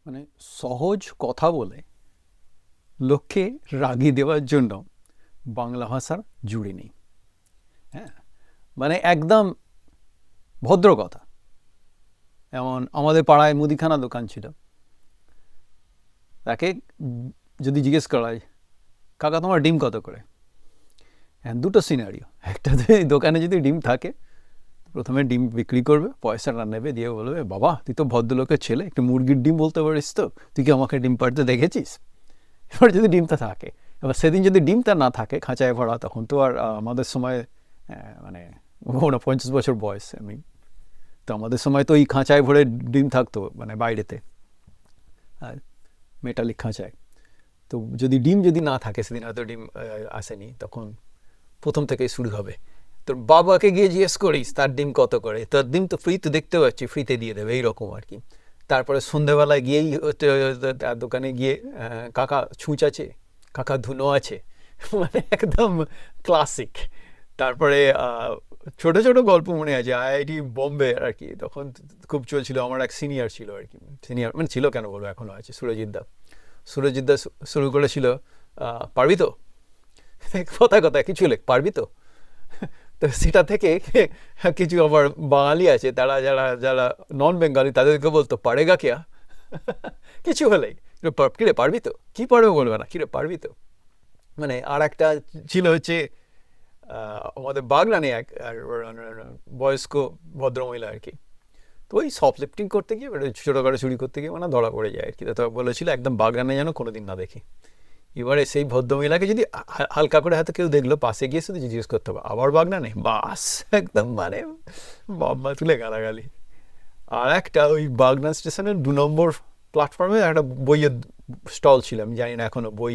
মানে সহজ কথা বলে লোককে রাগিয়ে দেওয়ার জন্য বাংলা ভাষার জুড়ি নেই। হ্যাঁ, মানে একদম ভদ্র কথা। এমন আমাদের পাড়ায় মুদিখানা দোকান ছিল, তাকে যদি জিজ্ঞেস করা হয়, কাকা তোমার ডিম কত করে? হ্যাঁ, দুটো সিনারিও। একটা, দোকানে যদি ডিম থাকে, প্রথমে ডিম বিক্রি করবে, পয়সাটা নেবে, দিয়ে বলবে, বাবা তুই তো ভদ্রলোকের ছেলে, একটু মুরগির ডিম বলতে পারিস তো, তুই কি আমাকে ডিম পাড়তে দেখেছিস? এবার যদি ডিমটা থাকে, এবার সেদিন যদি ডিমটা না থাকে খাঁচায় ভরা, তখন তো আর আমাদের সময় মানে 50 বছর বয়স আমি, তো আমাদের সময় তো ওই খাঁচায় ভরে ডিম থাকতো, মানে বাইরেতে, আর মেটালিক খাঁচায়। তো যদি ডিম যদি না থাকে, সেদিন হয়তো ডিম আসেনি, তখন প্রথম থেকেই শুরু হবে, তোর বাবাকে গিয়ে জিজ্ঞেস করিস তার ডিম কত করে, তোর ডিম তো ফ্রিতে দেখতে পাচ্ছি, ফ্রিতে দিয়ে দেবে, এইরকম আর কি। তারপরে সন্ধেবেলায় গিয়েই তার দোকানে গিয়ে, কাকা ছুঁচ আছে, কাকা ধুনো আছে, মানে একদম ক্লাসিক। তারপরে ছোট ছোট গল্প মনে আছে, আইআইটি বোম্বে আর কি, তখন খুব চলছিল। আমার এক সিনিয়র ছিল আর কি, সিনিয়র মানে ছিল কেন বলবো, এখনও আছে, সুরজিৎ দা শুরু করেছিল, পারবি তো, কথায় কথায় কিছু লেখ, পারবি তো। তো সেটা থেকে কিছু আবার বাঙালি আছে, তারা যারা যারা নন বেঙ্গলি, তাদেরকে বলতো পারেগা কেয়া, কিছু হলেই, কিরে পারবি তো, কি পারবে বলবে না, কিরে পারবি তো। মানে আর একটা ছিল হচ্ছে, আমাদের বাগনানে এক বয়স্ক ভদ্রমহিলা আর কি, তো ওই সফট লিফটিং করতে গিয়ে, ছোটোখাটো চুরি করতে গিয়ে মানে ধরা পড়ে যায় আর কি। তো বলেছিল একদম বাগনানে যেন কোনোদিন না দেখি। এবারে সেই ভদ্রমহিলাকে যদি হালকা করে হয়তো কেউ দেখলো, পাশে গিয়ে শুধু জিজ্ঞেস করতে হবে, আবার বাগনানে, বাস একদম মানে বাম্মা তুলে গালাগালি। আর একটা ওই বাগনান স্টেশনের 2 নম্বর প্ল্যাটফর্মে একটা বইয়ের স্টল ছিল, আমি জানি না এখনও, বই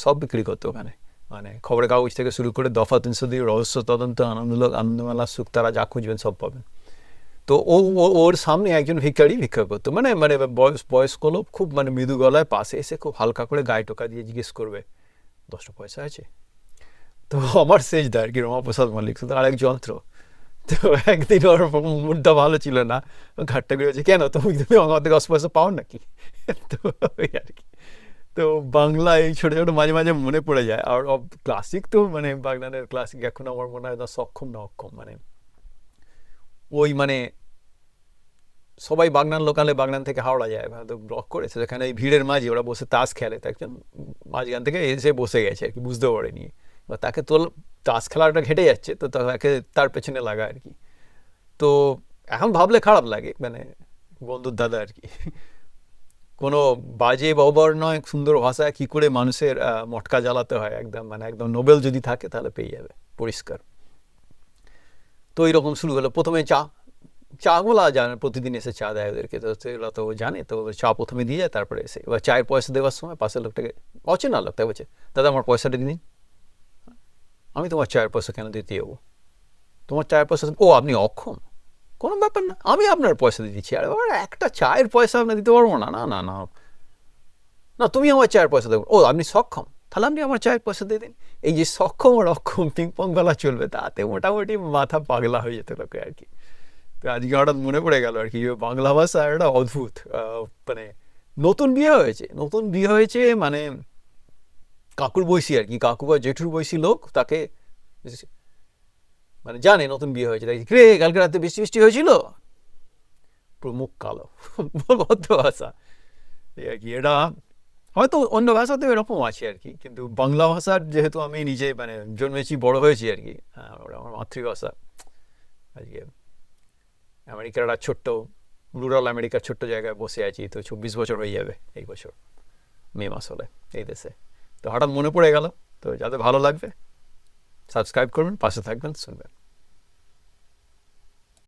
সব বিক্রি করতো ওখানে, মানে খবরের কাগজ থেকে শুরু করে দফা 302, রহস্য তদন্ত, আনন্দলোক, আনন্দমেলা, সুক্তারা, যা খুঁজবেন সব পাবেন। তো ওর সামনে একজন ভিক্ষারি ভিক্ষা করতো, মানে মানে বয়স্ক লোক, খুব মানে মৃদু গলায় পাশে এসে খুব হালকা করে গায়ে টোকা দিয়ে জিজ্ঞেস করবে, 10টা পয়সা আছে? তো আমার সেজদা আর কি, রমাপ্রসাদ মল্লিক, তো আরেক যন্ত্র। তো একদিন ওর মুডটা ভালো ছিল না, ঘাটটা বেরোচ্ছে, কেন তুমি তুমি আমার থেকে 10 পয়সা পাও নাকি? তো ওই আর কি। তো বাংলা এই ছোটো ছোটো মাঝে মাঝে মনে পড়ে যায়। আর ক্লাসিক তো মানে বাগনানের ক্লাসিক এখন আমার মনে হয় না সক্ষম না অক্ষম, মানে ওই মানে সবাই বাগনান লোকালে, বাগনান থেকে হাওড়া যায়, হয়তো ব্লক করেছে, সেখানে এই ভিড়ের মাঝে ওরা বসে তাস খেলে, তো একজন মাঝখান থেকে এসে বসে গেছে আর কি, বুঝতে পারেনি, বা তাকে তো তাস খেলাটা ঘেটে যাচ্ছে, তো তাকে তার পেছনে লাগা আর কি। তো এখন ভাবলে খারাপ লাগে, মানে বন্ধুর দাদা আর কি, কোনো বাজে ব্যবহার নয়, সুন্দর ভাষায় কী করে মানুষের মটকা জ্বালাতে হয়, একদম মানে একদম নোবেল যদি থাকে তাহলে পেয়ে যাবে পরিষ্কার। তো এইরকম শুরু হলো, প্রথমে চাগুলা জানে, প্রতিদিন এসে চা দেয় ওদেরকে, তো সেগুলো তো জানে, তো চা প্রথমে দিয়ে যায়, তারপরে এসে এবার চায়ের পয়সা দেওয়ার সময় পাশের লোকটাকে, অচেনা লোকটা বলছে, দাদা আমার পয়সাটা দিন। আমি তোমার চায়ের পয়সা কেন দিতে যাবো? তোমার চায়ের পয়সা, ও আপনি অক্ষম? কোনো ব্যাপার না, আমি আপনার পয়সা দিয়ে দিচ্ছি। আর একটা চায়ের পয়সা আপনি দিতে পারবো না, না না না না, তুমি আমার চায়ের পয়সা দেবো। ও আপনি সক্ষম, তাহলে আপনি আমার চায়ের পয়সা দিয়ে দিন। এই যে সক্ষম আর অক্ষম পিংপং গলা চলবে, তাতে মোটামুটি মাথা পাগলা হয়ে যেত লোকে আর কি। তো আজকে হঠাৎ মনে পড়ে গেল আর কি, বাংলা ভাষা একটা অদ্ভুত, মানে নতুন বিয়ে হয়েছে মানে কাকুর বয়সী আর কি, কাকু বা জেঠুর বয়সী লোক, তাকে মানে জানে নতুন বিয়ে হয়েছে, তাই রে কালকে রাতে বৃষ্টি বৃষ্টি হয়েছিল, পুরো মুখ কালো, ভদ্র ভাষা এই আর কি। এটা হয়তো অন্য ভাষাতেও এরকম আছে আর কি, কিন্তু বাংলা ভাষার যেহেতু আমি নিজে মানে জন্মেছি, বড় হয়েছি আর কি, ওটা আমার মাতৃভাষা। আজকে আমেরিকার একটা ছোট্ট, রুরাল আমেরিকার ছোট্ট জায়গায় বসে আছি, তো 24 বছর হয়ে যাবে এই বছর মে মাস হলে এই দেশে। তো হঠাৎ মনে পড়ে গেল। তো যাতে ভালো লাগবে, সাবস্ক্রাইব করবেন, পাশে থাকবেন, শুনবেন।